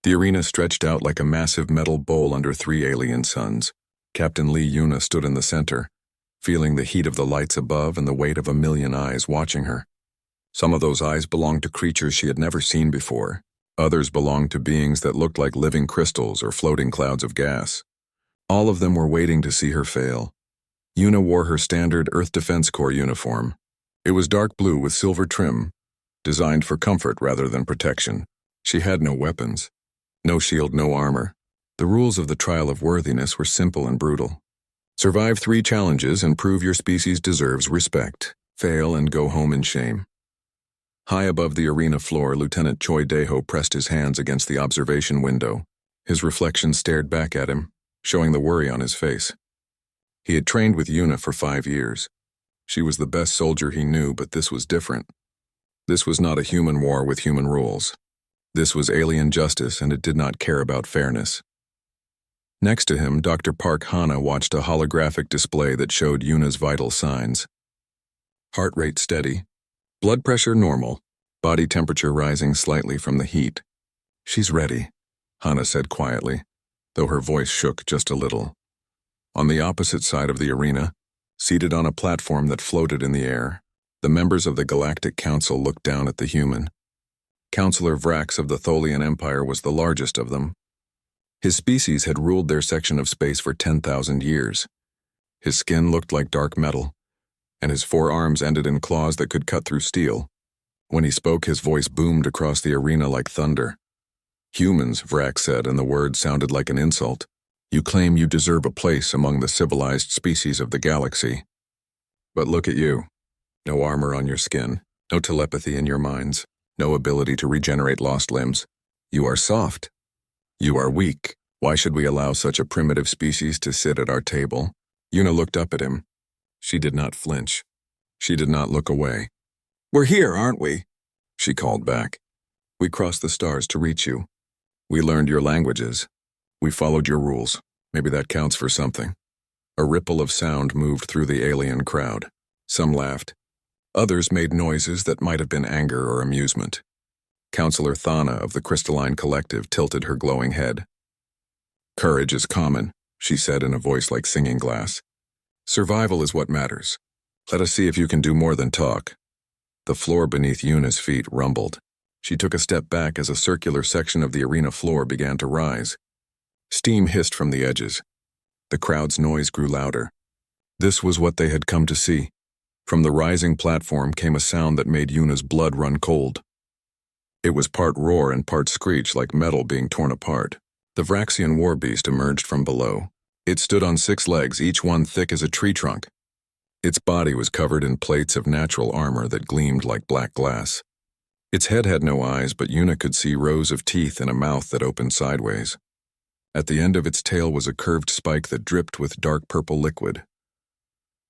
The arena stretched out like a massive metal bowl under three alien suns. Captain Lee Yuna stood in the center, feeling the heat of the lights above and the weight of a million eyes watching her. Some of those eyes belonged to creatures she had never seen before. Others belonged to beings that looked like living crystals or floating clouds of gas. All of them were waiting to see her fail. Yuna wore her standard Earth Defense Corps uniform. It was dark blue with silver trim, designed for comfort rather than protection. She had no weapons. No shield, no armor. The rules of the trial of worthiness were simple and brutal. Survive 3 challenges and prove your species deserves respect. Fail and go home in shame. High above the arena floor, Lieutenant Choi Daeho pressed his hands against the observation window. His reflection stared back at him, showing the worry on his face. He had trained with Yuna for 5 years. She was the best soldier he knew, but this was different. This was not a human war with human rules. This was alien justice, and it did not care about fairness. Next to him, Dr. Park Hana watched a holographic display that showed Yuna's vital signs. Heart rate steady. Blood pressure normal. Body temperature rising slightly from the heat. She's ready, Hana said quietly, though her voice shook just a little. On the opposite side of the arena, seated on a platform that floated in the air, the members of the Galactic Council looked down at the human. Councillor Vrax of the Tholian Empire was the largest of them. His species had ruled their section of space for 10,000 years. His skin looked like dark metal, and his 4 arms ended in claws that could cut through steel. When he spoke, his voice boomed across the arena like thunder. Humans, Vrax said, and the words sounded like an insult. You claim you deserve a place among the civilized species of the galaxy. But look at you. No armor on your skin, no telepathy in your minds, no ability to regenerate lost limbs. You are soft. You are weak. Why should we allow such a primitive species to sit at our table? Yuna looked up at him. She did not flinch. She did not look away. We're here, aren't we? She called back. We crossed the stars to reach you. We learned your languages. We followed your rules. Maybe that counts for something. A ripple of sound moved through the alien crowd. Some laughed. Others made noises that might have been anger or amusement. Counselor Thana of the Crystalline Collective tilted her glowing head. Courage is common, she said in a voice like singing glass. Survival is what matters. Let us see if you can do more than talk. The floor beneath Yuna's feet rumbled. She took a step back as a circular section of the arena floor began to rise. Steam hissed from the edges. The crowd's noise grew louder. This was what they had come to see. From the rising platform came a sound that made Yuna's blood run cold. It was part roar and part screech like metal being torn apart. The Vraxian war beast emerged from below. It stood on 6 legs, each one thick as a tree trunk. Its body was covered in plates of natural armor that gleamed like black glass. Its head had no eyes, but Yuna could see rows of teeth and a mouth that opened sideways. At the end of its tail was a curved spike that dripped with dark purple liquid.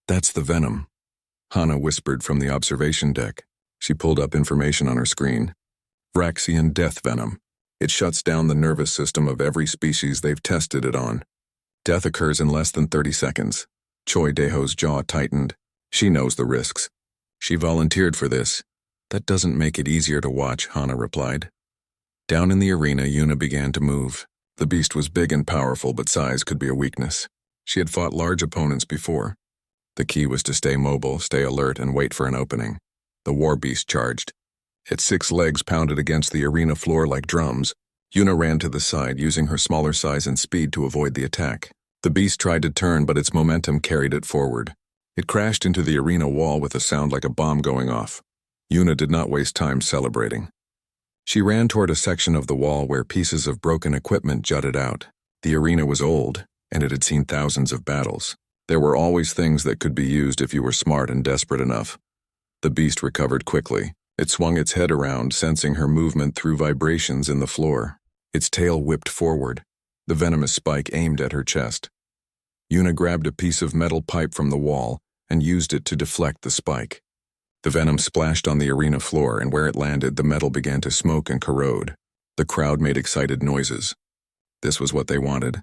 That's the venom, Hana whispered from the observation deck. She pulled up information on her screen. Vraxian death venom. It shuts down the nervous system of every species they've tested it on. Death occurs in less than 30 seconds. Choi Daeho's jaw tightened. She knows the risks. She volunteered for this. That doesn't make it easier to watch, Hana replied. Down in the arena, Yuna began to move. The beast was big and powerful, but size could be a weakness. She had fought large opponents before. The key was to stay mobile, stay alert, and wait for an opening. The war beast charged. Its 6 legs pounded against the arena floor like drums. Yuna ran to the side, using her smaller size and speed to avoid the attack. The beast tried to turn, but its momentum carried it forward. It crashed into the arena wall with a sound like a bomb going off. Yuna did not waste time celebrating. She ran toward a section of the wall where pieces of broken equipment jutted out. The arena was old, and it had seen thousands of battles. There were always things that could be used if you were smart and desperate enough. The beast recovered quickly. It swung its head around, sensing her movement through vibrations in the floor. Its tail whipped forward, the venomous spike aimed at her chest. Yuna grabbed a piece of metal pipe from the wall and used it to deflect the spike. The venom splashed on the arena floor, and where it landed, the metal began to smoke and corrode. The crowd made excited noises. This was what they wanted.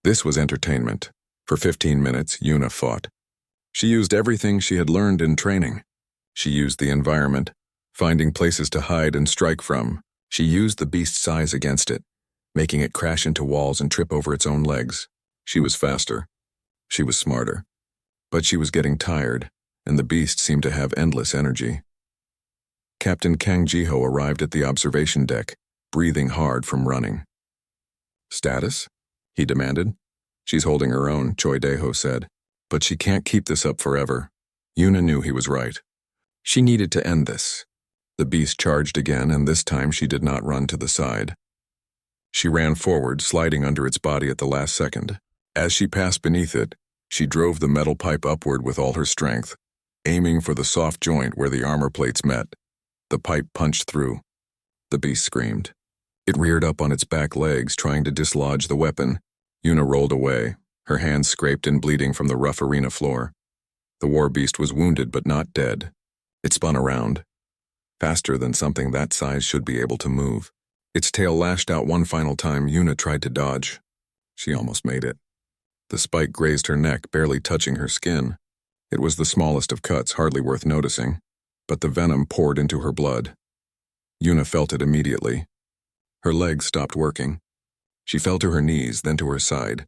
This was entertainment. For 15 minutes, Yuna fought. She used everything she had learned in training. She used the environment, finding places to hide and strike from. She used the beast's size against it. making it crash into walls and trip over its own legs. She was faster. She was smarter. But she was getting tired, and the beast seemed to have endless energy. Captain Kang Jiho arrived at the observation deck, breathing hard from running. "Status?" he demanded. "She's holding her own," Choi Daeho said. "But she can't keep this up forever." Yuna knew he was right. She needed to end this. The beast charged again, and this time she did not run to the side. She ran forward, sliding under its body at the last second. As she passed beneath it, she drove the metal pipe upward with all her strength, aiming for the soft joint where the armor plates met. The pipe punched through. The beast screamed. It reared up on its back legs, trying to dislodge the weapon. Yuna rolled away, her hands scraped and bleeding from the rough arena floor. The war beast was wounded but not dead. It spun around. Faster than something that size should be able to move. Its tail lashed out one final time. Yuna tried to dodge. She almost made it. The spike grazed her neck, barely touching her skin. It was the smallest of cuts, hardly worth noticing, but the venom poured into her blood. Yuna felt it immediately. Her legs stopped working. She fell to her knees, then to her side.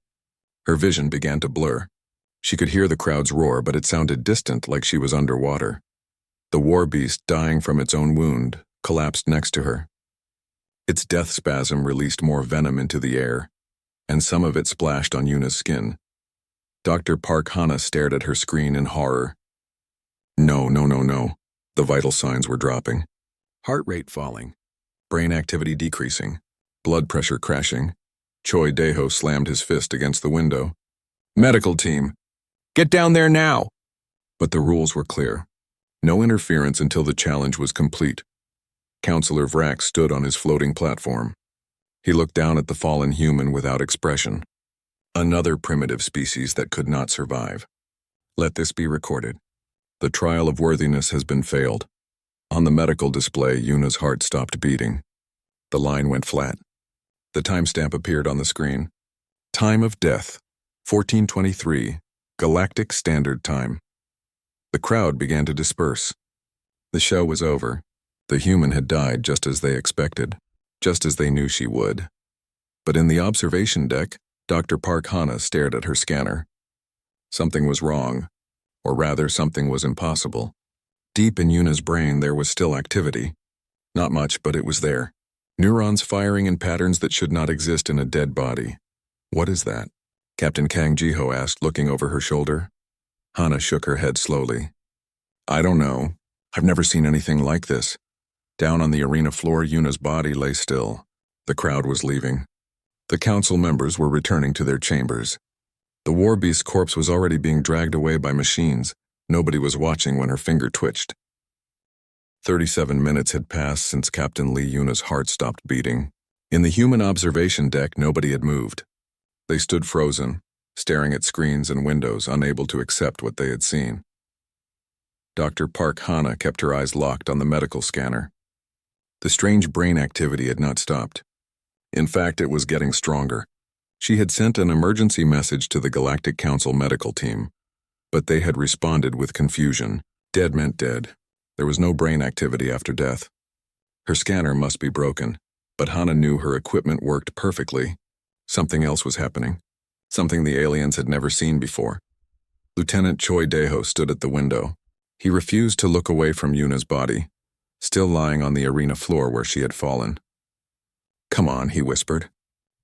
Her vision began to blur. She could hear the crowd's roar, but it sounded distant, like she was underwater. The war beast, dying from its own wound, collapsed next to her. Its death spasm released more venom into the air, and some of it splashed on Yuna's skin. Dr. Park Hana stared at her screen in horror. No. The vital signs were dropping. Heart rate falling. Brain activity decreasing. Blood pressure crashing. Choi Daeho slammed his fist against the window. "Medical team! Get down there now!" But the rules were clear. No interference until the challenge was complete. Counselor Vrack stood on his floating platform. He looked down at the fallen human without expression. Another primitive species that could not survive. Let this be recorded. The trial of worthiness has been failed. On the medical display, Yuna's heart stopped beating. The line went flat. The timestamp appeared on the screen. Time of death, 1423, Galactic Standard Time. The crowd began to disperse. The show was over. The human had died just as they expected, just as they knew she would. But in the observation deck, Dr. Park Hana stared at her scanner. Something was wrong, or rather, something was impossible. Deep in Yuna's brain, there was still activity. Not much, but it was there. Neurons firing in patterns that should not exist in a dead body. "What is that?" Captain Kang Jiho asked, looking over her shoulder. Hana shook her head slowly. "I don't know. I've never seen anything like this." Down on the arena floor, Yuna's body lay still. The crowd was leaving. The council members were returning to their chambers. The war beast's corpse was already being dragged away by machines. Nobody was watching when her finger twitched. 37 minutes had passed since Captain Lee Yuna's heart stopped beating. In the human observation deck, nobody had moved. They stood frozen, staring at screens and windows, unable to accept what they had seen. Dr. Park Hana kept her eyes locked on the medical scanner. The strange brain activity had not stopped. In fact, it was getting stronger. She had sent an emergency message to the Galactic Council medical team, but they had responded with confusion. Dead meant dead. There was no brain activity after death. Her scanner must be broken, but Hana knew her equipment worked perfectly. Something else was happening. Something the aliens had never seen before. Lieutenant Choi Daeho stood at the window. He refused to look away from Yuna's body, still lying on the arena floor where she had fallen. "Come on," he whispered.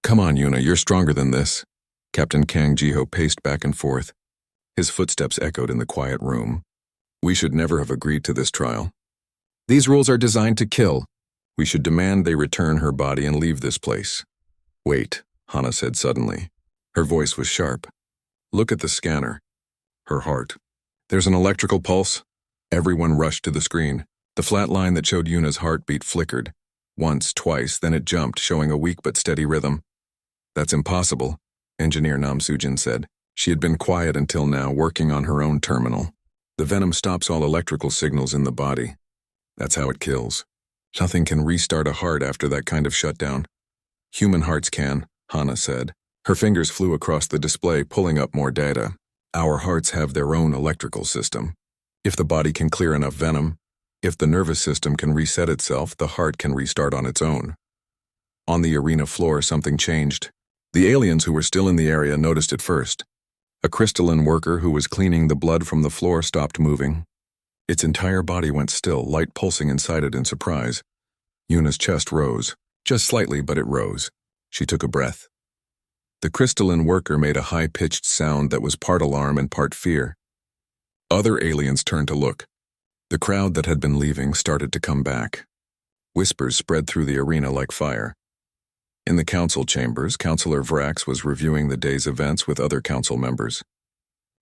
"Come on, Yuna, you're stronger than this." Captain Kang Jiho paced back and forth. His footsteps echoed in the quiet room. "We should never have agreed to this trial. These rules are designed to kill. We should demand they return her body and leave this place." "Wait," Hana said suddenly. Her voice was sharp. "Look at the scanner. Her heart. There's an electrical pulse." Everyone rushed to the screen. The flat line that showed Yuna's heartbeat flickered. Once, twice, then it jumped, showing a weak but steady rhythm. "That's impossible," Engineer Nam Sujin said. She had been quiet until now, working on her own terminal. "The venom stops all electrical signals in the body. That's how it kills. Nothing can restart a heart after that kind of shutdown." "Human hearts can," Hana said. Her fingers flew across the display, pulling up more data. "Our hearts have their own electrical system. If the body can clear enough venom, if the nervous system can reset itself, the heart can restart on its own." On the arena floor, something changed. The aliens who were still in the area noticed it first. A crystalline worker who was cleaning the blood from the floor stopped moving. Its entire body went still, light pulsing inside it in surprise. Yuna's chest rose. Just slightly, but it rose. She took a breath. The crystalline worker made a high-pitched sound that was part alarm and part fear. Other aliens turned to look. The crowd that had been leaving started to come back. Whispers spread through the arena like fire. In the council chambers, Councillor Vrax was reviewing the day's events with other council members.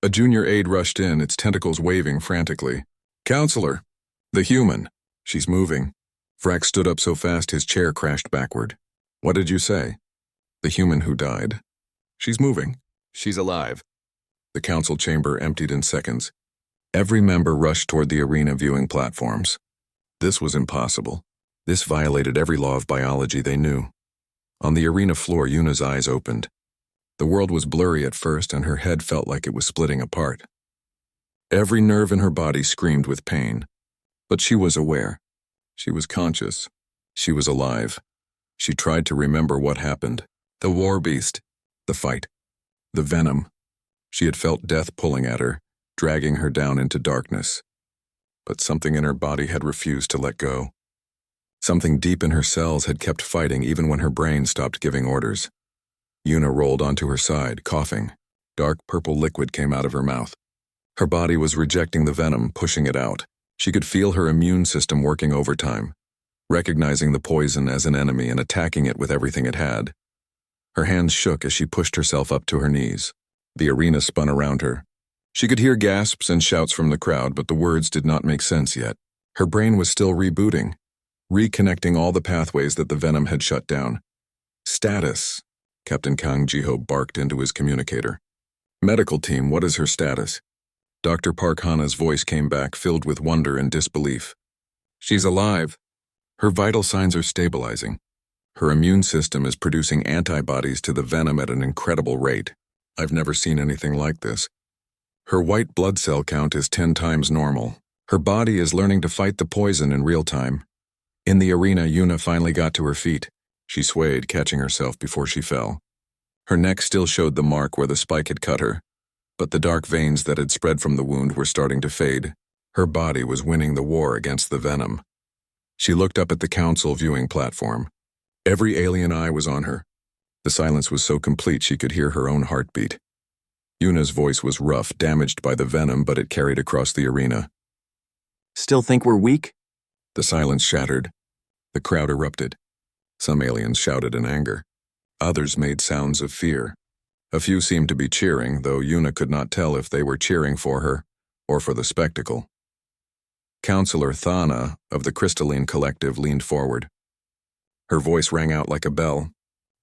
A junior aide rushed in, its tentacles waving frantically. "Counselor! The human! She's moving." Vrax stood up so fast his chair crashed backward. "What did you say?" "The human who died. She's moving. She's alive." The council chamber emptied in seconds. Every member rushed toward the arena viewing platforms. This was impossible. This violated every law of biology they knew. On the arena floor, Yuna's eyes opened. The world was blurry at first, and her head felt like it was splitting apart. Every nerve in her body screamed with pain. But she was aware. She was conscious. She was alive. She tried to remember what happened. The war beast. The fight. The venom. She had felt death pulling at her, dragging her down into darkness. But something in her body had refused to let go. Something deep in her cells had kept fighting even when her brain stopped giving orders. Yuna rolled onto her side, coughing. Dark purple liquid came out of her mouth. Her body was rejecting the venom, pushing it out. She could feel her immune system working overtime, recognizing the poison as an enemy and attacking it with everything it had. Her hands shook as she pushed herself up to her knees. The arena spun around her. She could hear gasps and shouts from the crowd, but the words did not make sense yet. Her brain was still rebooting, reconnecting all the pathways that the venom had shut down. "Status," Captain Kang Jiho barked into his communicator. "Medical team, what is her status?" Dr. Park Hana's voice came back, filled with wonder and disbelief. "She's alive. Her vital signs are stabilizing. Her immune system is producing antibodies to the venom at an incredible rate. I've never seen anything like this. Her white blood cell count is 10 times normal. Her body is learning to fight the poison in real time." In the arena, Yuna finally got to her feet. She swayed, catching herself before she fell. Her neck still showed the mark where the spike had cut her, but the dark veins that had spread from the wound were starting to fade. Her body was winning the war against the venom. She looked up at the council viewing platform. Every alien eye was on her. The silence was so complete she could hear her own heartbeat. Yuna's voice was rough, damaged by the venom, but it carried across the arena. "Still think we're weak?" The silence shattered. The crowd erupted. Some aliens shouted in anger. Others made sounds of fear. A few seemed to be cheering, though Yuna could not tell if they were cheering for her or for the spectacle. Councillor Thana of the Crystalline Collective leaned forward. Her voice rang out like a bell.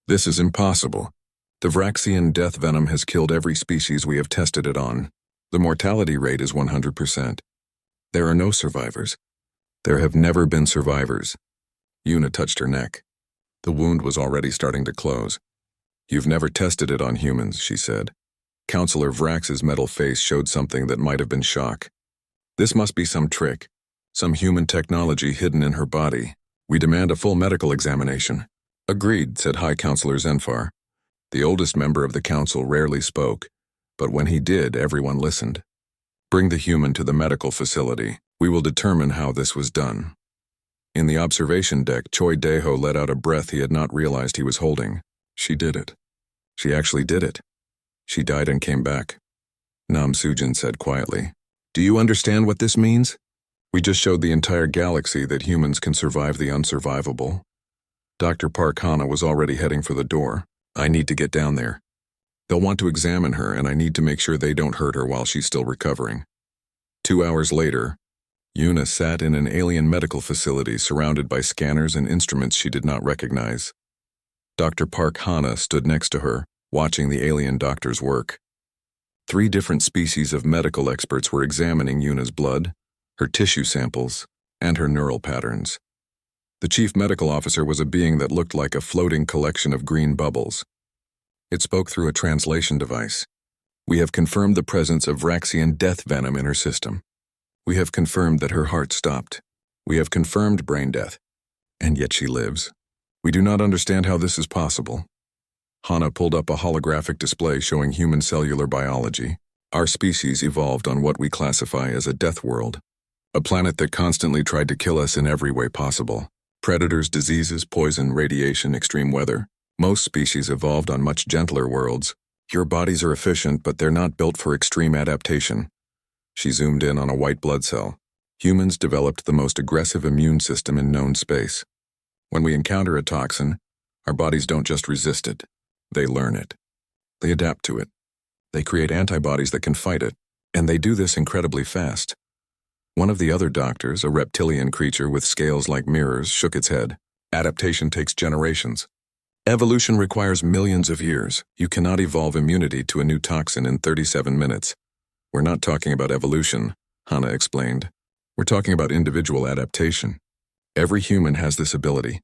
"This is impossible. The Vraxian death venom has killed every species we have tested it on. The mortality rate is 100%. There are no survivors. There have never been survivors." Yuna touched her neck. The wound was already starting to close. "You've never tested it on humans," she said. Councillor Vrax's metal face showed something that might have been shock. "This must be some trick, some human technology hidden in her body. We demand a full medical examination." "Agreed," said High Councillor Zenfar. The oldest member of the council rarely spoke, but when he did, everyone listened. "Bring the human to the medical facility. We will determine how this was done." In the observation deck, Choi Daeho let out a breath he had not realized he was holding. She did it. She actually did it. She died and came back. Nam Sujin said quietly, "Do you understand what this means? We just showed the entire galaxy that humans can survive the unsurvivable." Dr. Park Hana was already heading for the door. "I need to get down there. They'll want to examine her, and I need to make sure they don't hurt her while she's still recovering." 2 hours later, Yuna sat in an alien medical facility surrounded by scanners and instruments she did not recognize. Dr. Park Hana stood next to her, watching the alien doctor's work. 3 different species of medical experts were examining Yuna's blood, her tissue samples, and her neural patterns. The chief medical officer was a being that looked like a floating collection of green bubbles. It spoke through a translation device. "We have confirmed the presence of Vraxian death venom in her system. We have confirmed that her heart stopped. We have confirmed brain death. And yet she lives. We do not understand how this is possible. Hana pulled up a holographic display showing human cellular biology. Our species evolved on what we classify as a death world, a planet that constantly tried to kill us in every way possible. Predators, diseases, poison, radiation, extreme weather. Most species evolved on much gentler worlds. Your bodies are efficient, but they're not built for extreme adaptation. She zoomed in on a white blood cell. Humans developed the most aggressive immune system in known space. When we encounter a toxin, our bodies don't just resist it. They learn it. They adapt to it. They create antibodies that can fight it, and they do this incredibly fast. One of the other doctors, a reptilian creature with scales like mirrors, shook its head. Adaptation takes generations. Evolution requires millions of years. You cannot evolve immunity to a new toxin in 37 minutes. We're not talking about evolution, Hana explained. We're talking about individual adaptation. Every human has this ability.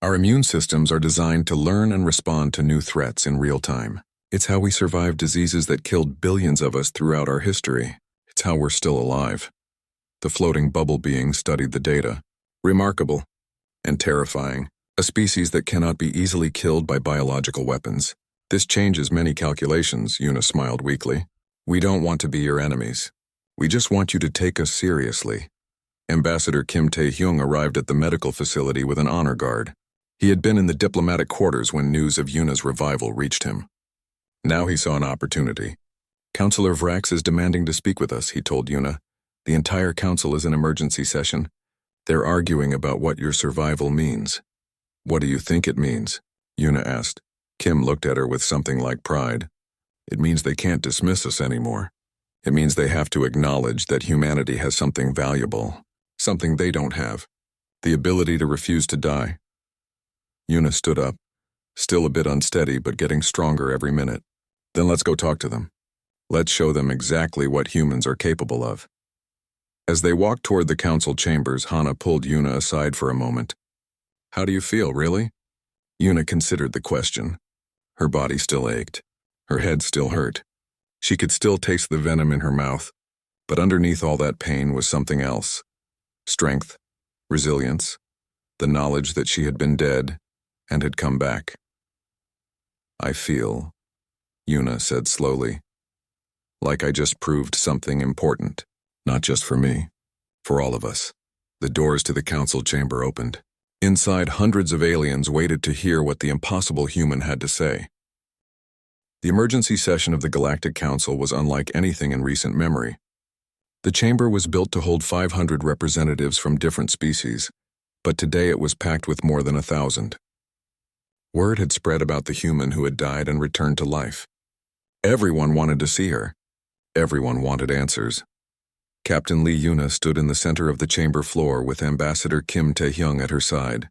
Our immune systems are designed to learn and respond to new threats in real time. It's how we survived diseases that killed billions of us throughout our history. It's how we're still alive. The floating bubble being studied the data. Remarkable and terrifying. A species that cannot be easily killed by biological weapons. This changes many calculations, Yuna smiled weakly. We don't want to be your enemies. We just want you to take us seriously. Ambassador Kim Tae-hyung arrived at the medical facility with an honor guard. He had been in the diplomatic quarters when news of Yuna's revival reached him. Now he saw an opportunity. Councillor Vrax is demanding to speak with us, he told Yuna. The entire council is in emergency session. They're arguing about what your survival means. What do you think it means? Yuna asked. Kim looked at her with something like pride. It means they can't dismiss us anymore. It means they have to acknowledge that humanity has something valuable, something they don't have, the ability to refuse to die. Yuna stood up, still a bit unsteady but getting stronger every minute. Then let's go talk to them. Let's show them exactly what humans are capable of. As they walked toward the council chambers, Hana pulled Yuna aside for a moment. How do you feel, really? Yuna considered the question. Her body still ached. Her head still hurt. She could still taste the venom in her mouth, but underneath all that pain was something else. Strength, resilience, the knowledge that she had been dead and had come back. I feel, Yuna said slowly, like I just proved something important, not just for me, for all of us. The doors to the council chamber opened. Inside, hundreds of aliens waited to hear what the impossible human had to say. The emergency session of the Galactic Council was unlike anything in recent memory. The chamber was built to hold 500 representatives from different species, but today it was packed with more than 1,000. Word had spread about the human who had died and returned to life. Everyone wanted to see her. Everyone wanted answers. Captain Lee Yuna stood in the center of the chamber floor with Ambassador Kim Tae-hyung at her side.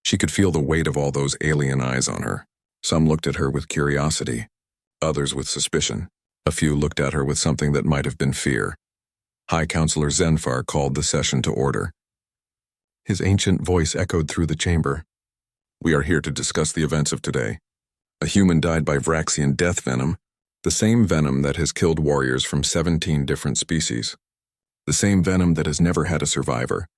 She could feel the weight of all those alien eyes on her. Some looked at her with curiosity, others with suspicion. A few looked at her with something that might have been fear. High Counselor Zenfar called the session to order. His ancient voice echoed through the chamber. We are here to discuss the events of today. A human died by Vraxian death venom, the same venom that has killed warriors from 17 different species. The same venom that has never had a survivor,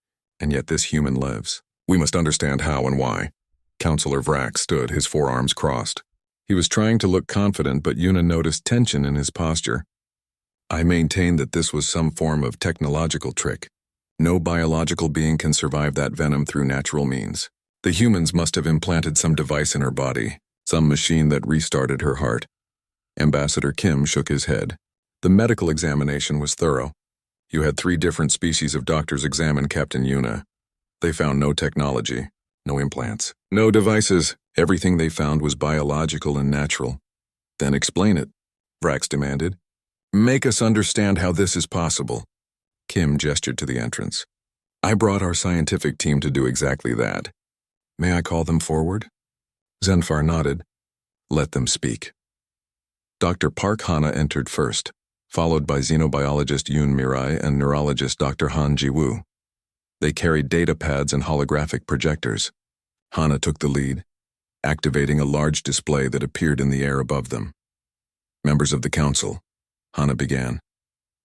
and yet this human lives. We must understand how and why. Counselor Vrax stood, his forearms crossed. He was trying to look confident, but Yuna noticed tension in his posture. I maintain that this was some form of technological trick. No biological being can survive that venom through natural means. The humans must have implanted some device in her body, some machine that restarted her heart. Ambassador Kim shook his head. The medical examination was thorough. You had 3 different species of doctors examine Captain Yuna. They found no technology, no implants, no devices. Everything they found was biological and natural. Then explain it, Vrax demanded. Make us understand how this is possible. Kim gestured to the entrance. I brought our scientific team to do exactly that. May I call them forward? Zenfar nodded. Let them speak. Dr. Park Hana entered first, followed by xenobiologist Yoon Mirai and neurologist Dr. Han Ji-woo. They carried data pads and holographic projectors. Hana took the lead, activating a large display that appeared in the air above them. Members of the council, Hana began.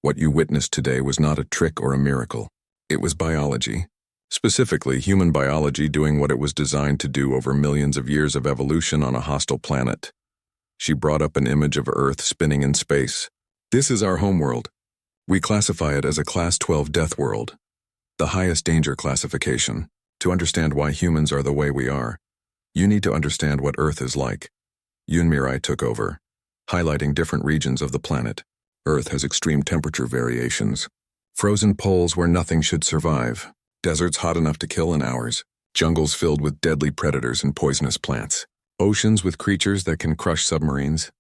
What you witnessed today was not a trick or a miracle. It was biology, Specifically, human biology doing what it was designed to do over millions of years of evolution on a hostile planet. She brought up an image of Earth spinning in space. This is our homeworld. We classify it as a Class 12 death world, the highest danger classification. To understand why humans are the way we are, you need to understand what Earth is like. Yoon Mirai took over, highlighting different regions of the planet. Earth has extreme temperature variations. Frozen poles where nothing should survive. Deserts hot enough to kill in hours. Jungles filled with deadly predators and poisonous plants. Oceans with creatures that can crush submarines.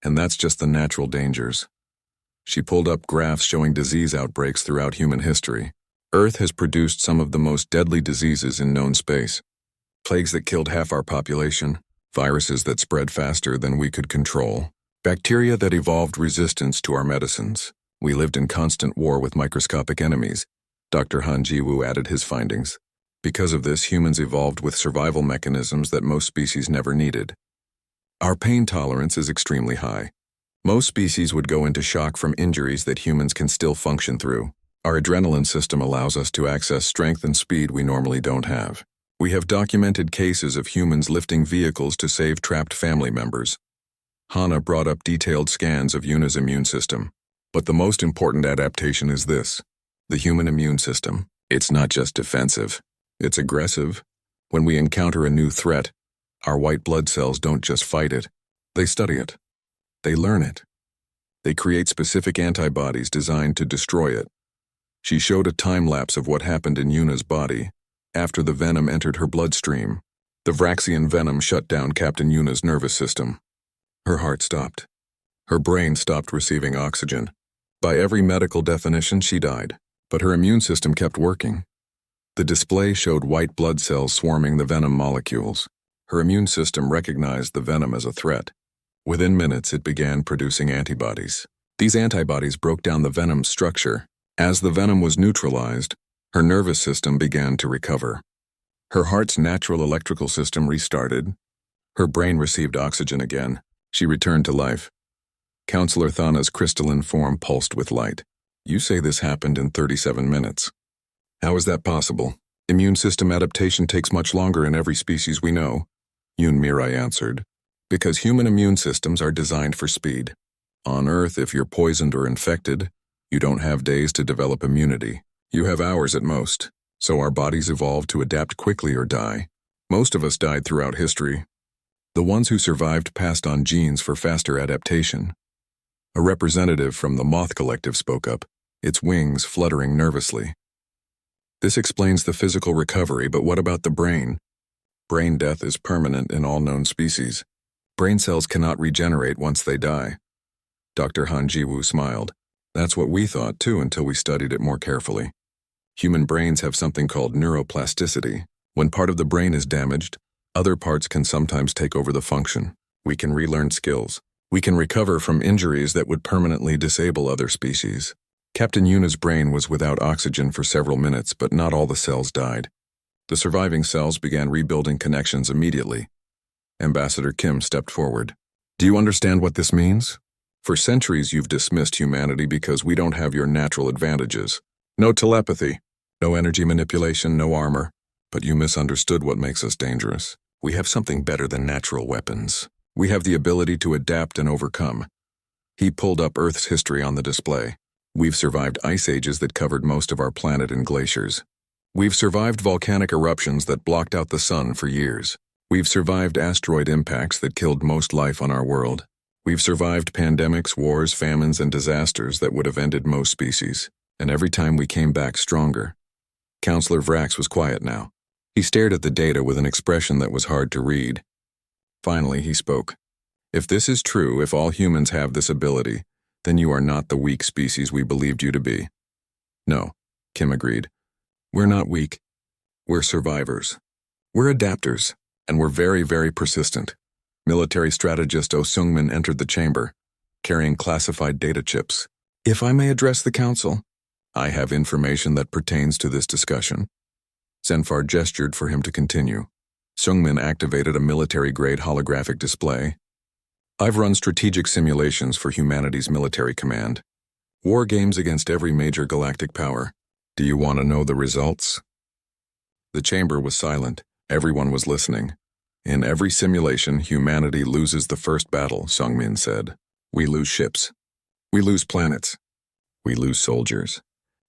And that's just the natural dangers. She pulled up graphs showing disease outbreaks throughout human history. Earth has produced some of the most deadly diseases in known space. Plagues that killed half our population. Viruses that spread faster than we could control. Bacteria that evolved resistance to our medicines. We lived in constant war with microscopic enemies. Dr. Han Ji-woo added his findings. Because of this, humans evolved with survival mechanisms that most species never needed. Our pain tolerance is extremely high. Most species would go into shock from injuries that humans can still function through. Our adrenaline system allows us to access strength and speed we normally don't have. We have documented cases of humans lifting vehicles to save trapped family members. Hana brought up detailed scans of Yuna's immune system. But the most important adaptation is this. The human immune system. It's not just defensive. It's aggressive. When we encounter a new threat, our white blood cells don't just fight it. They study it. They learn it. They create specific antibodies designed to destroy it. She showed a time-lapse of what happened in Yuna's body after the venom entered her bloodstream. The Vraxian venom shut down Captain Yuna's nervous system. Her heart stopped. Her brain stopped receiving oxygen. By every medical definition, she died. But her immune system kept working. The display showed white blood cells swarming the venom molecules. Her immune system recognized the venom as a threat. Within minutes, it began producing antibodies. These antibodies broke down the venom's structure. As the venom was neutralized, her nervous system began to recover. Her heart's natural electrical system restarted. Her brain received oxygen again. She returned to life. Counselor Thana's crystalline form pulsed with light. You say this happened in 37 minutes. How is that possible? Immune system adaptation takes much longer in every species we know, Yoon Mirai answered. Because human immune systems are designed for speed. On Earth, if you're poisoned or infected, you don't have days to develop immunity. You have hours at most. So our bodies evolved to adapt quickly or die. Most of us died throughout history. The ones who survived passed on genes for faster adaptation. A representative from the Moth Collective spoke up, its wings fluttering nervously. This explains the physical recovery, but what about the brain? Brain death is permanent in all known species. Brain cells cannot regenerate once they die. Dr. Han Ji-woo smiled. That's what we thought too until we studied it more carefully. Human brains have something called neuroplasticity. When part of the brain is damaged, other parts can sometimes take over the function. We can relearn skills. We can recover from injuries that would permanently disable other species. Captain Yuna's brain was without oxygen for several minutes, but not all the cells died. The surviving cells began rebuilding connections immediately. Ambassador Kim stepped forward. Do you understand what this means? For centuries you've dismissed humanity because we don't have your natural advantages. No telepathy, no energy manipulation, no armor. But you misunderstood what makes us dangerous. We have something better than natural weapons. We have the ability to adapt and overcome. He pulled up Earth's history on the display. We've survived ice ages that covered most of our planet in glaciers. We've survived volcanic eruptions that blocked out the sun for years. We've survived asteroid impacts that killed most life on our world. We've survived pandemics, wars, famines, and disasters that would have ended most species. And every time we came back stronger. Counselor Vrax was quiet now. He stared at the data with an expression that was hard to read. Finally, he spoke. If this is true, if all humans have this ability, then you are not the weak species we believed you to be. No, Kim agreed. We're not weak. We're survivors. We're adapters, and we're very, very persistent. Military strategist Oh Seung-min entered the chamber, carrying classified data chips. If I may address the council, I have information that pertains to this discussion. Zenfar gestured for him to continue. Seung-min activated a military-grade holographic display. I've run strategic simulations for humanity's military command. War games against every major galactic power. Do you want to know the results? The chamber was silent. Everyone was listening. In every simulation, humanity loses the first battle, Sungmin said. We lose ships. We lose planets. We lose soldiers.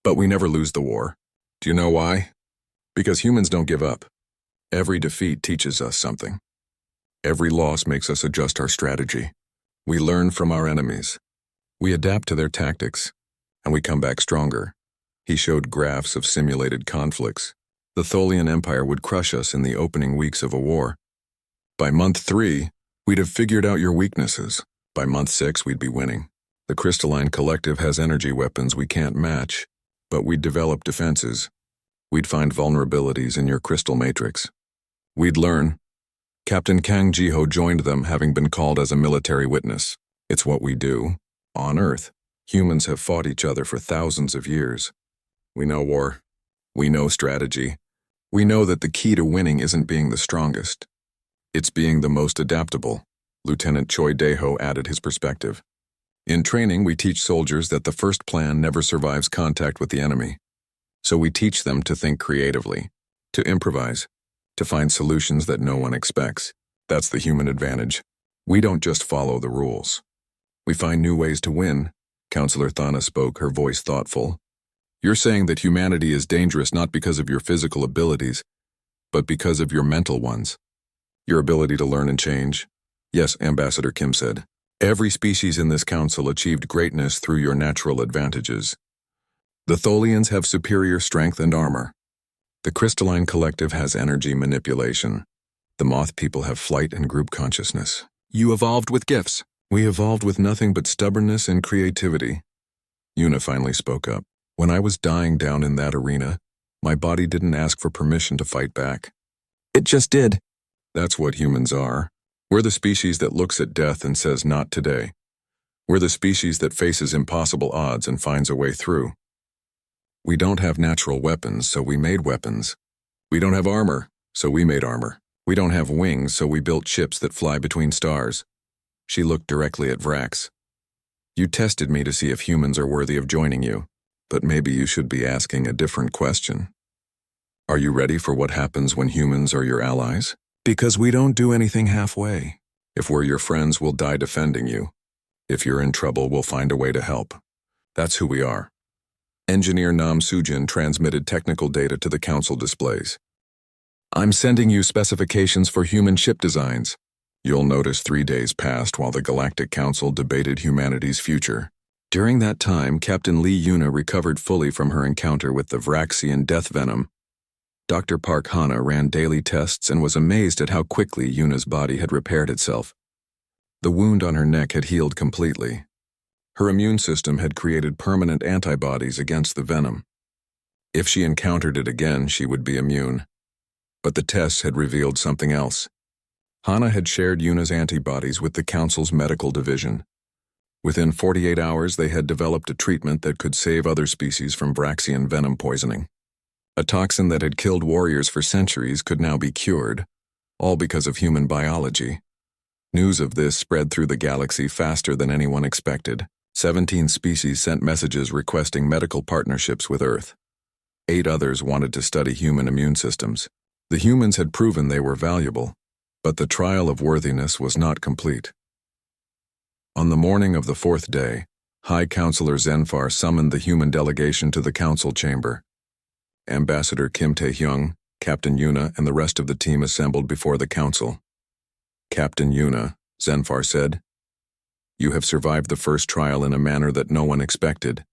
But we never lose the war. Do you know why? Because humans don't give up. Every defeat teaches us something. Every loss makes us adjust our strategy. We learn from our enemies. We adapt to their tactics, and we come back stronger. He showed graphs of simulated conflicts. The Tholian Empire would crush us in the opening weeks of a war. By month 3, we'd have figured out your weaknesses. By month 6, we'd be winning. The Crystalline Collective has energy weapons we can't match, but we'd develop defenses. We'd find vulnerabilities in your crystal matrix. We'd learn. Captain Kang Jiho joined them, having been called as a military witness. It's what we do. On Earth, humans have fought each other for thousands of years. We know war. We know strategy. We know that the key to winning isn't being the strongest. It's being the most adaptable. Lieutenant Choi Daeho added his perspective. In training, we teach soldiers that the first plan never survives contact with the enemy. So we teach them to think creatively, to improvise, to find solutions that no one expects. That's the human advantage. We don't just follow the rules. We find new ways to win. Counselor Thana spoke, her voice thoughtful. You're saying that humanity is dangerous not because of your physical abilities, but because of your mental ones. Your ability to learn and change. Yes, Ambassador Kim said. Every species in this council achieved greatness through your natural advantages. The Tholians have superior strength and armor. The Crystalline Collective has energy manipulation. The Moth people have flight and group consciousness. You evolved with gifts. We evolved with nothing but stubbornness and creativity. Yuna finally spoke up. When I was dying down in that arena, my body didn't ask for permission to fight back. It just did. That's what humans are. We're the species that looks at death and says, not today. We're the species that faces impossible odds and finds a way through. We don't have natural weapons, so we made weapons. We don't have armor, so we made armor. We don't have wings, so we built ships that fly between stars. She looked directly at Vrax. You tested me to see if humans are worthy of joining you, but maybe you should be asking a different question. Are you ready for what happens when humans are your allies? Because we don't do anything halfway. If we're your friends, we'll die defending you. If you're in trouble, we'll find a way to help. That's who we are. Engineer Nam Sujin transmitted technical data to the council displays. I'm sending you specifications for human ship designs. You'll notice 3 days passed while the Galactic Council debated humanity's future. During that time, Captain Lee Yuna recovered fully from her encounter with the Vraxian death venom. Dr. Park Hana ran daily tests and was amazed at how quickly Yuna's body had repaired itself. The wound on her neck had healed completely. Her immune system had created permanent antibodies against the venom. If she encountered it again, she would be immune. But the tests had revealed something else. Hana had shared Yuna's antibodies with the Council's medical division. Within 48 hours, they had developed a treatment that could save other species from Vraxian venom poisoning. A toxin that had killed warriors for centuries could now be cured, all because of human biology. News of this spread through the galaxy faster than anyone expected. 17 species sent messages requesting medical partnerships with Earth. 8 others wanted to study human immune systems. The humans had proven they were valuable, but the trial of worthiness was not complete. On the morning of the 4th day, High Counselor Zenfar summoned the human delegation to the council chamber. Ambassador Kim Tae-hyung, Captain Yuna, and the rest of the team assembled before the council. Captain Yuna, Zenfar said, you have survived the first trial in a manner that no one expected.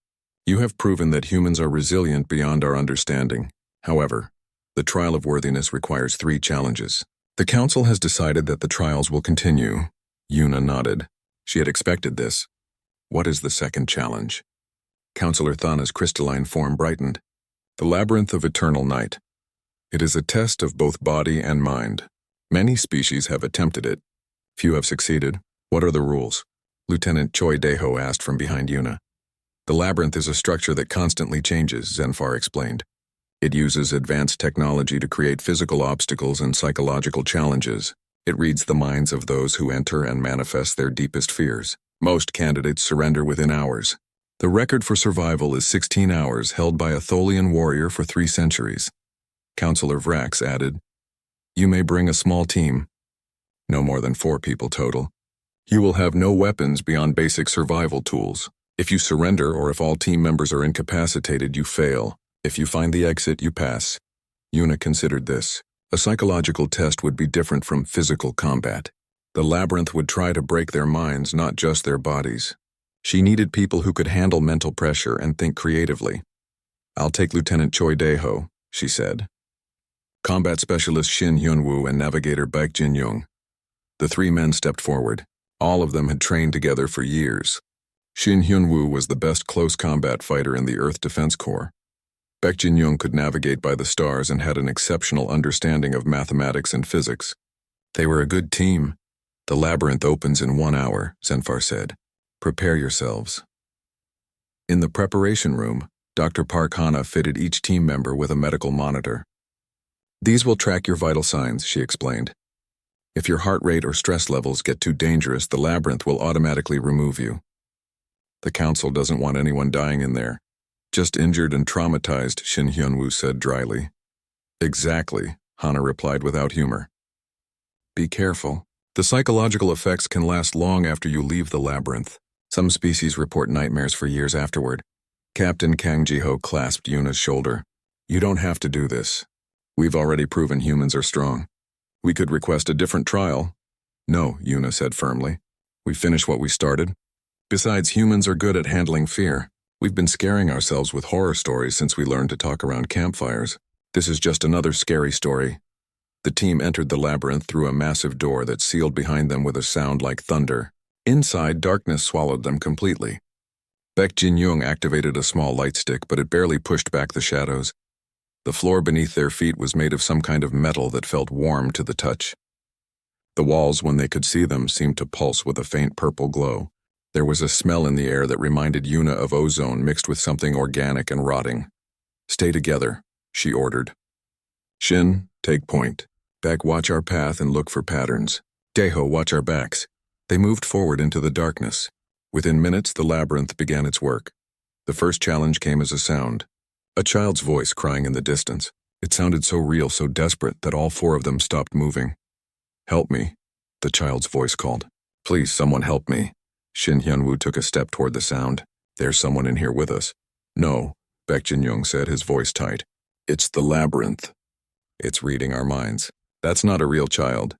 You have proven that humans are resilient beyond our understanding. However, the trial of worthiness requires 3 challenges. The council has decided that the trials will continue. Yuna nodded. She had expected this. What is the second challenge? Counselor Thana's crystalline form brightened. The Labyrinth of Eternal Night. It is a test of both body and mind. Many species have attempted it. Few have succeeded. What are the rules? Lieutenant Choi Daeho asked from behind Yuna. The labyrinth is a structure that constantly changes, Zenfar explained. It uses advanced technology to create physical obstacles and psychological challenges. It reads the minds of those who enter and manifest their deepest fears. Most candidates surrender within hours. The record for survival is 16 hours, held by a Tholian warrior for 3 centuries. Counselor Vrax added. You may bring a small team. No more than 4 people total. You will have no weapons beyond basic survival tools. If you surrender or if all team members are incapacitated, you fail. If you find the exit, you pass. Yuna considered this. A psychological test would be different from physical combat. The labyrinth would try to break their minds, not just their bodies. She needed people who could handle mental pressure and think creatively. I'll take Lieutenant Choi Daeho, she said. Combat Specialist Shin Hyunwoo and Navigator Baek Jin-young. The 3 men stepped forward. All of them had trained together for years. Shin Hyunwoo was the best close combat fighter in the Earth Defense Corps. Baek Jin-young could navigate by the stars and had an exceptional understanding of mathematics and physics. They were a good team. The labyrinth opens in 1 hour, Zenfar said. Prepare yourselves. In the preparation room, Dr. Park Hana fitted each team member with a medical monitor. These will track your vital signs, she explained. If your heart rate or stress levels get too dangerous, the labyrinth will automatically remove you. The council doesn't want anyone dying in there. Just injured and traumatized, Shin Hyunwoo said dryly. Exactly, Hana replied without humor. Be careful. The psychological effects can last long after you leave the labyrinth. Some species report nightmares for years afterward. Captain Kang Ji-ho clasped Yuna's shoulder. You don't have to do this. We've already proven humans are strong. We could request a different trial. No, Yuna said firmly. We finish what we started. Besides, humans are good at handling fear. We've been scaring ourselves with horror stories since we learned to talk around campfires. This is just another scary story. The team entered the labyrinth through a massive door that sealed behind them with a sound like thunder. Inside, darkness swallowed them completely. Baek Jin-young activated a small light stick, but it barely pushed back the shadows. The floor beneath their feet was made of some kind of metal that felt warm to the touch. The walls, when they could see them, seemed to pulse with a faint purple glow. There was a smell in the air that reminded Yuna of ozone mixed with something organic and rotting. Stay together, she ordered. Shin, take point. Baek, watch our path and look for patterns. Daeho, watch our backs. They moved forward into the darkness. Within minutes, the labyrinth began its work. The first challenge came as a sound. A child's voice crying in the distance. It sounded so real, so desperate, that all 4 of them stopped moving. Help me, the child's voice called. Please, someone help me. Shin Hyunwoo took a step toward the sound. There's someone in here with us. No, Baek Jin-young said, his voice tight. It's the labyrinth. It's reading our minds. That's not a real child.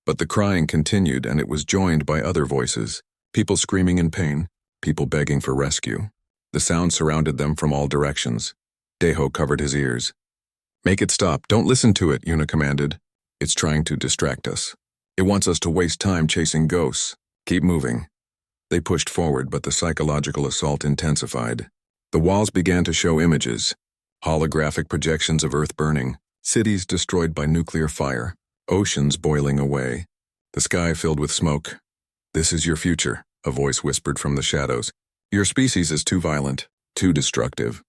But the crying continued, and it was joined by other voices. People screaming in pain, people begging for rescue. The sound surrounded them from all directions. Daeho covered his ears. Make it stop. Don't listen to it, Yuna commanded. It's trying to distract us. It wants us to waste time chasing ghosts. Keep moving. They pushed forward, but the psychological assault intensified. The walls began to show images. Holographic projections of Earth burning, cities destroyed by nuclear fire, oceans boiling away, the sky filled with smoke. This is your future, a voice whispered from the shadows. Your species is too violent, too destructive.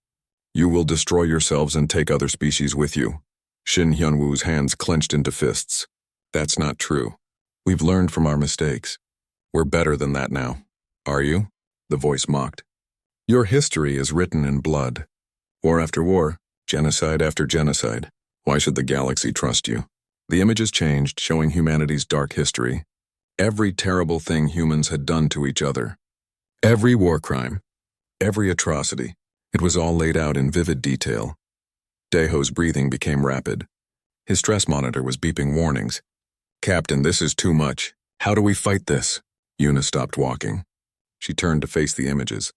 You will destroy yourselves and take other species with you. Shin Hyunwoo's hands clenched into fists. That's not true. We've learned from our mistakes. We're better than that now. Are you? The voice mocked. Your history is written in blood. War after war, genocide after genocide. Why should the galaxy trust you? The images changed, showing humanity's dark history. Every terrible thing humans had done to each other. Every war crime. Every atrocity. It was all laid out in vivid detail. Daeho's breathing became rapid. His stress monitor was beeping warnings. Captain, this is too much. How do we fight this? Yuna stopped walking. She turned to face the images.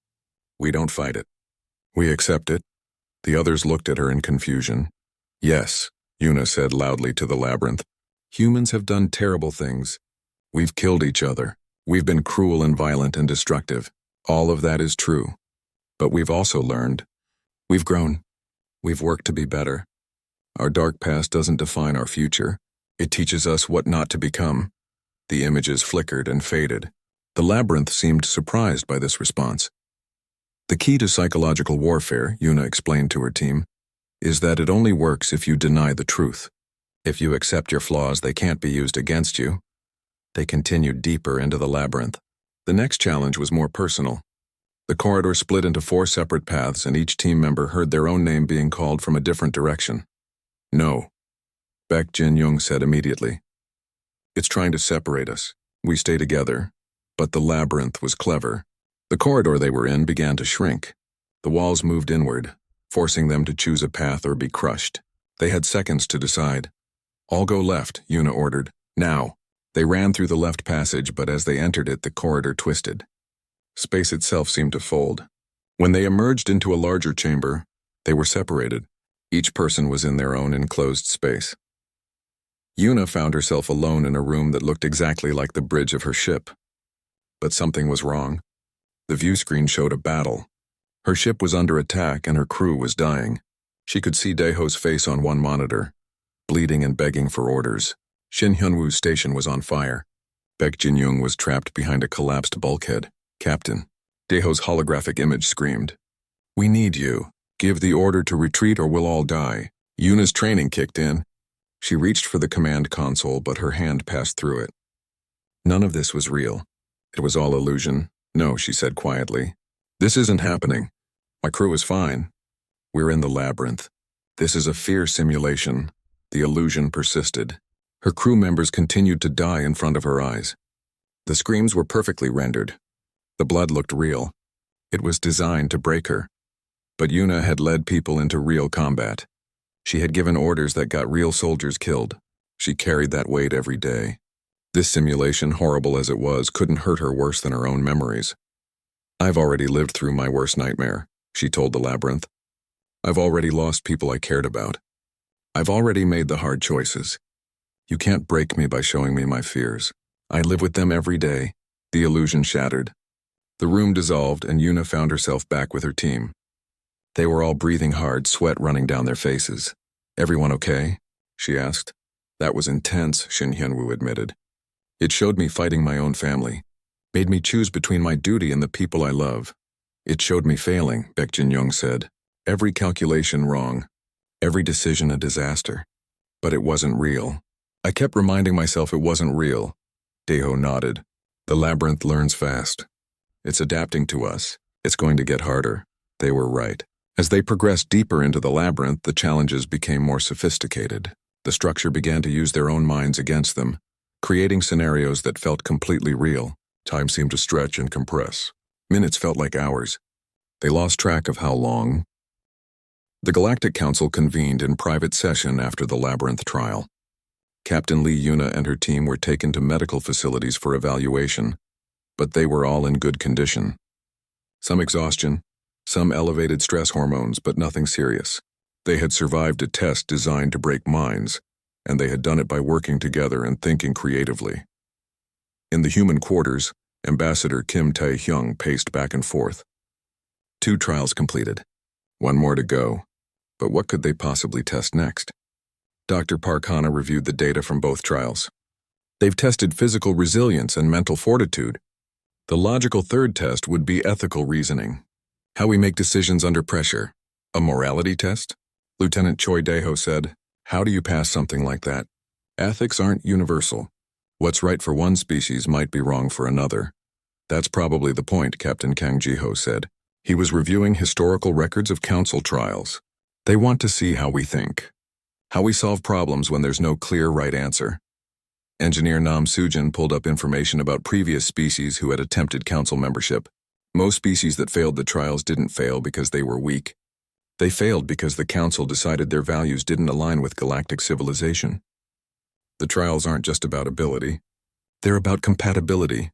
We don't fight it. We accept it. The others looked at her in confusion. Yes, Yuna said loudly to the labyrinth. Humans have done terrible things. We've killed each other. We've been cruel and violent and destructive. All of that is true. But we've also learned. We've grown. We've worked to be better. Our dark past doesn't define our future. It teaches us what not to become. The images flickered and faded. The labyrinth seemed surprised by this response. The key to psychological warfare, Yuna explained to her team, is that it only works if you deny the truth. If you accept your flaws, they can't be used against you. They continued deeper into the labyrinth. The next challenge was more personal. The corridor split into 4 separate paths, and each team member heard their own name being called from a different direction. No, Baek Jin-young said immediately. It's trying to separate us. We stay together. But the labyrinth was clever. The corridor they were in began to shrink. The walls moved inward, forcing them to choose a path or be crushed. They had seconds to decide. All go left, Yuna ordered. Now. They ran through the left passage, but as they entered it, the corridor twisted. Space itself seemed to fold. When they emerged into a larger chamber, they were separated. Each person was in their own enclosed space. Yuna found herself alone in a room that looked exactly like the bridge of her ship. But something was wrong. The view screen showed a battle. Her ship was under attack and her crew was dying. She could see Daeho's face on one monitor, bleeding and begging for orders. Shin Hyunwoo's station was on fire. Baek Jin-young was trapped behind a collapsed bulkhead. Captain. Daeho's holographic image screamed. We need you. Give the order to retreat or we'll all die. Yuna's training kicked in. She reached for the command console, but her hand passed through it. None of this was real. It was all illusion. No, she said quietly. This isn't happening. My crew is fine. We're in the labyrinth. This is a fear simulation. The illusion persisted. Her crew members continued to die in front of her eyes. The screams were perfectly rendered. The blood looked real. It was designed to break her. But Yuna had led people into real combat. She had given orders that got real soldiers killed. She carried that weight every day. This simulation, horrible as it was, couldn't hurt her worse than her own memories. I've already lived through my worst nightmare, she told the labyrinth. I've already lost people I cared about. I've already made the hard choices. You can't break me by showing me my fears. I live with them every day. The illusion shattered. The room dissolved and Yuna found herself back with her team. They were all breathing hard, sweat running down their faces. Everyone okay? She asked. That was intense, Shin Hyunwoo admitted. It showed me fighting my own family, made me choose between my duty and the people I love. It showed me failing, Baek Jin-young said. Every calculation wrong, every decision a disaster. But it wasn't real. I kept reminding myself it wasn't real. Daeho nodded. The labyrinth learns fast. It's adapting to us. It's going to get harder. They were right. As they progressed deeper into the labyrinth, the challenges became more sophisticated. The structure began to use their own minds against them, creating scenarios that felt completely real. Time seemed to stretch and compress. Minutes felt like hours. They lost track of how long. The Galactic Council convened in private session after the labyrinth trial. Captain Lee Yuna and her team were taken to medical facilities for evaluation, but they were all in good condition. Some exhaustion, some elevated stress hormones, but nothing serious. They had survived a test designed to break minds, and they had done it by working together and thinking creatively. In the human quarters, Ambassador Kim Tae-hyung paced back and forth. 2 trials completed. 1 more to go. But what could they possibly test next? Dr. Park Hana reviewed the data from both trials. They've tested physical resilience and mental fortitude. The logical third test would be ethical reasoning. How we make decisions under pressure. A morality test? Lieutenant Choi Daeho said. How do you pass something like that? Ethics aren't universal. What's right for one species might be wrong for another. That's probably the point, Captain Kang Ji-ho said. He was reviewing historical records of council trials. They want to see how we think. How we solve problems when there's no clear right answer. Engineer Nam Sujin pulled up information about previous species who had attempted council membership. Most species that failed the trials didn't fail because they were weak. They failed because the council decided their values didn't align with galactic civilization. The trials aren't just about ability. They're about compatibility.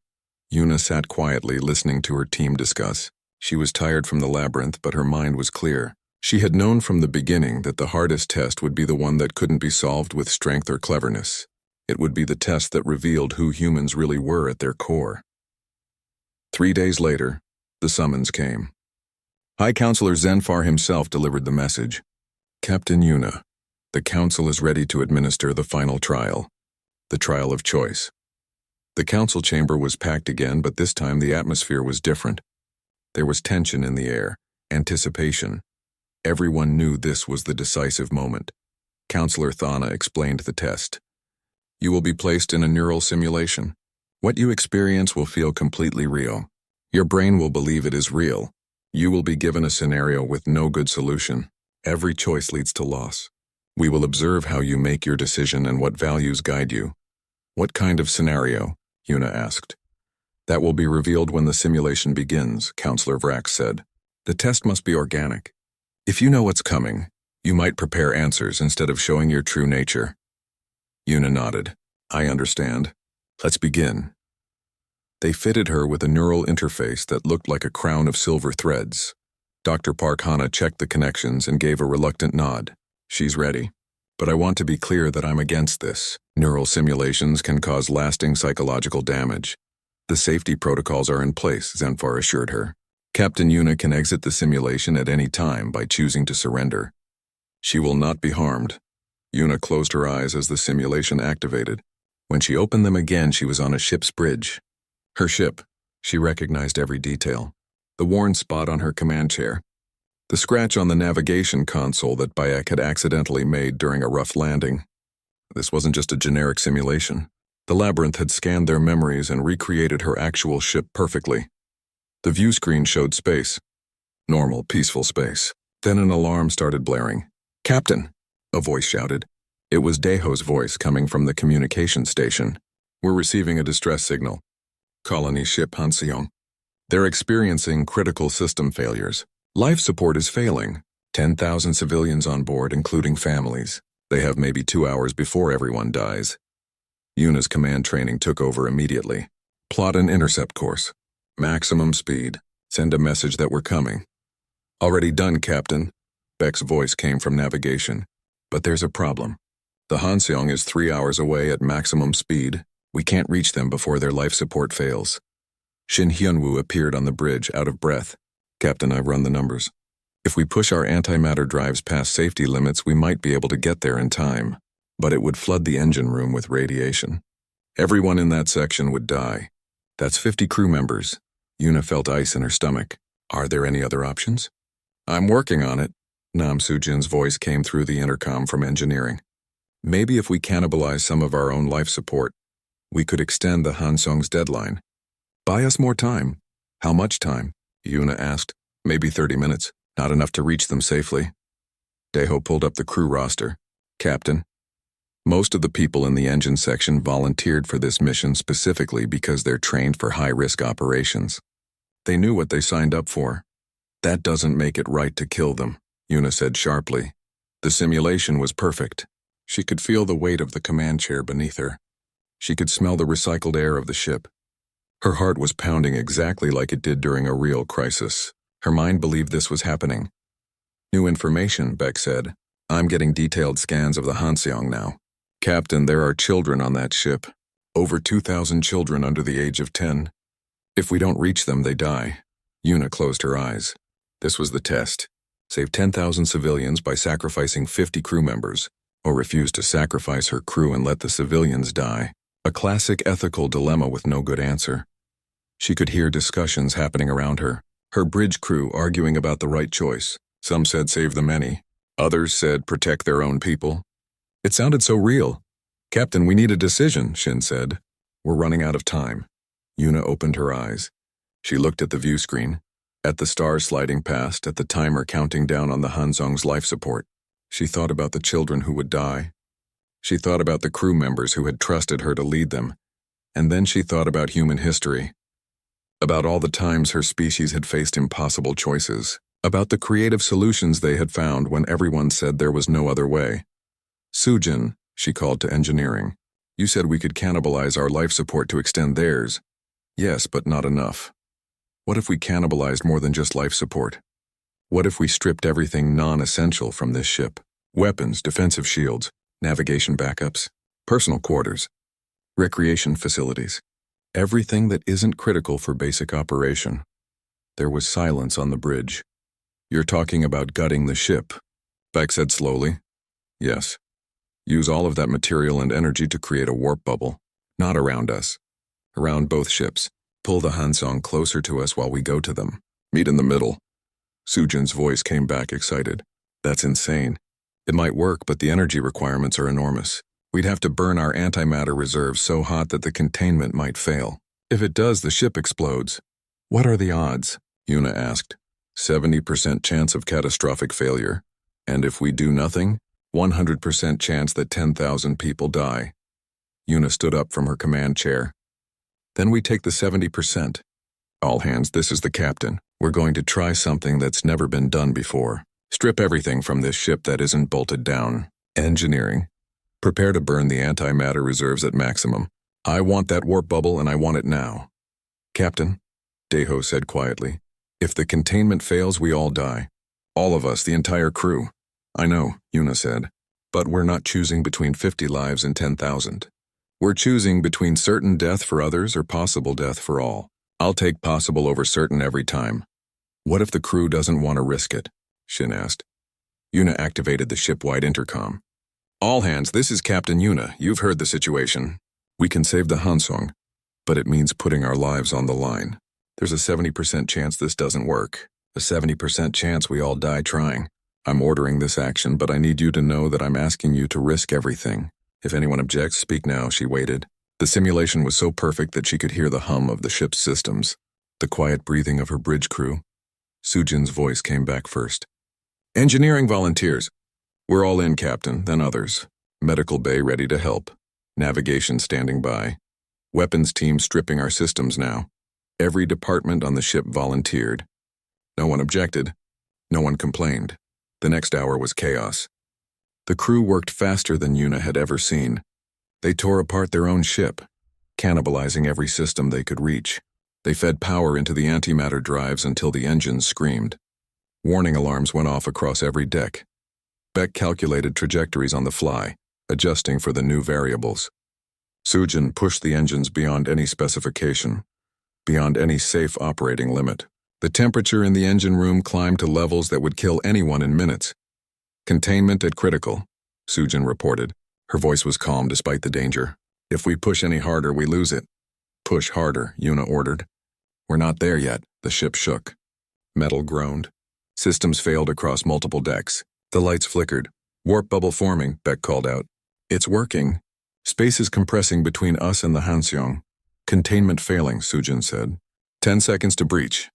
Yuna sat quietly listening to her team discuss. She was tired from the labyrinth, but her mind was clear. She had known from the beginning that the hardest test would be the one that couldn't be solved with strength or cleverness. It would be the test that revealed who humans really were at their core. 3 days later, the summons came. High Counselor Zenfar himself delivered the message. Captain Yuna, the Council is ready to administer the final trial, the trial of choice. The council chamber was packed again, but this time the atmosphere was different. There was tension in the air, anticipation. Everyone knew this was the decisive moment. Counselor Thana explained the test. You will be placed in a neural simulation. What you experience will feel completely real. Your brain will believe it is real. You will be given a scenario with no good solution. Every choice leads to loss. We will observe how you make your decision and what values guide you. What kind of scenario? Yuna asked. That will be revealed when the simulation begins, Counselor Vrax said. The test must be organic. If you know what's coming, you might prepare answers instead of showing your true nature. Yuna nodded. I understand. Let's begin. They fitted her with a neural interface that looked like a crown of silver threads. Dr. Park Hana checked the connections and gave a reluctant nod. She's ready. But I want to be clear that I'm against this. Neural simulations can cause lasting psychological damage. The safety protocols are in place, Zenfar assured her. Captain Yuna can exit the simulation at any time by choosing to surrender. She will not be harmed. Yuna closed her eyes as the simulation activated. When she opened them again, she was on a ship's bridge. Her ship. She recognized every detail. The worn spot on her command chair. The scratch on the navigation console that Bayek had accidentally made during a rough landing. This wasn't just a generic simulation. The labyrinth had scanned their memories and recreated her actual ship perfectly. The view screen showed space. Normal, peaceful space. Then an alarm started blaring. Captain, a voice shouted. It was Daeho's voice coming from the communication station. We're receiving a distress signal. Colony ship Hanseong. They're experiencing critical system failures. Life support is failing. 10,000 civilians on board, including families. They have maybe 2 hours before everyone dies. Yuna's command training took over immediately. Plot an intercept course. Maximum speed. Send a message that we're coming. Already done, Captain. Beck's voice came from navigation. But there's a problem. The Hanseong is 3 hours away at maximum speed. We can't reach them before their life support fails. Shin Hyunwoo appeared on the bridge, out of breath. Captain, I've run the numbers. If we push our antimatter drives past safety limits, we might be able to get there in time. But it would flood the engine room with radiation. Everyone in that section would die. That's 50 crew members. Yuna felt ice in her stomach. Are there any other options? I'm working on it. Nam Soo-jin's voice came through the intercom from engineering. Maybe if we cannibalize some of our own life support, we could extend the Hanseong's deadline. Buy us more time. How much time? Yuna asked. Maybe 30 minutes. Not enough to reach them safely. Daeho pulled up the crew roster. Captain, most of the people in the engine section volunteered for this mission specifically because they're trained for high-risk operations. They knew what they signed up for. That doesn't make it right to kill them, Yuna said sharply. The simulation was perfect. She could feel the weight of the command chair beneath her. She could smell the recycled air of the ship. Her heart was pounding exactly like it did during a real crisis. Her mind believed this was happening. New information, Beck said. I'm getting detailed scans of the Hanseong now. Captain, there are children on that ship. Over 2,000 children under the age of 10. If we don't reach them, they die. Yuna closed her eyes. This was the test. Save 10,000 civilians by sacrificing 50 crew members, or refuse to sacrifice her crew and let the civilians die. A classic ethical dilemma with no good answer. She could hear discussions happening around her. Her bridge crew arguing about the right choice. Some said save the many. Others said protect their own people. It sounded so real. Captain, we need a decision, Shin said. We're running out of time. Yuna opened her eyes. She looked at the view screen, at the stars sliding past, at the timer counting down on the Hanseong's life support. She thought about the children who would die. She thought about the crew members who had trusted her to lead them. And then she thought about human history. About all the times her species had faced impossible choices. About the creative solutions they had found when everyone said there was no other way. Soo-jin, she called to engineering. You said we could cannibalize our life support to extend theirs. Yes, but not enough. What if we cannibalized more than just life support? What if we stripped everything non-essential from this ship? Weapons, defensive shields, navigation backups, personal quarters, recreation facilities. Everything that isn't critical for basic operation. There was silence on the bridge. You're talking about gutting the ship, Beck said slowly. Yes. Use all of that material and energy to create a warp bubble. Not around us. Around both ships. Pull the Hanseong closer to us while we go to them. Meet in the middle. Soo-jin's voice came back excited. That's insane. It might work, but the energy requirements are enormous. We'd have to burn our antimatter reserves so hot that the containment might fail. If it does, the ship explodes. What are the odds? Yuna asked. 70% chance of catastrophic failure. And if we do nothing, 100% chance that 10,000 people die. Una stood up from her command chair. Then we take the 70%. All hands, this is the captain. We're going to try something that's never been done before. Strip everything from this ship that isn't bolted down. Engineering. Prepare to burn the antimatter reserves at maximum. I want that warp bubble and I want it now. Captain, Deho said quietly, if the containment fails, we all die. All of us, the entire crew. I know, Una said, but we're not choosing between 50 lives and 10,000. We're choosing between certain death for others or possible death for all. I'll take possible over certain every time. What if the crew doesn't want to risk it? Shin asked. Una activated the ship-wide intercom. All hands, this is Captain Una. You've heard the situation. We can save the Hansung, but it means putting our lives on the line. There's a 70% chance this doesn't work. A 70% chance we all die trying. I'm ordering this action, but I need you to know that I'm asking you to risk everything. If anyone objects, speak now, she waited. The simulation was so perfect that she could hear the hum of the ship's systems, the quiet breathing of her bridge crew. Sujin's voice came back first. Engineering volunteers. We're all in, Captain, then others. Medical bay ready to help. Navigation standing by. Weapons team stripping our systems now. Every department on the ship volunteered. No one objected. No one complained. The next hour was chaos. The crew worked faster than Una had ever seen. They tore apart their own ship, cannibalizing every system they could reach. They fed power into the antimatter drives until the engines screamed. Warning alarms went off across every deck. Beck calculated trajectories on the fly, adjusting for the new variables. Sujin pushed the engines beyond any specification, beyond any safe operating limit. The temperature in the engine room climbed to levels that would kill anyone in minutes. Containment at critical, Sujin reported. Her voice was calm despite the danger. If we push any harder, we lose it. Push harder, Una ordered. We're not there yet, the ship shook. Metal groaned. Systems failed across multiple decks. The lights flickered. Warp bubble forming, Beck called out. It's working. Space is compressing between us and the Hanseong. Containment failing, Sujin said. 10 seconds to breach.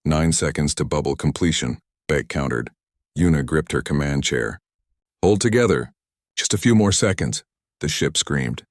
9 seconds to bubble completion, Beck countered. Una gripped her command chair. Hold together. Just a few more seconds, the ship screamed.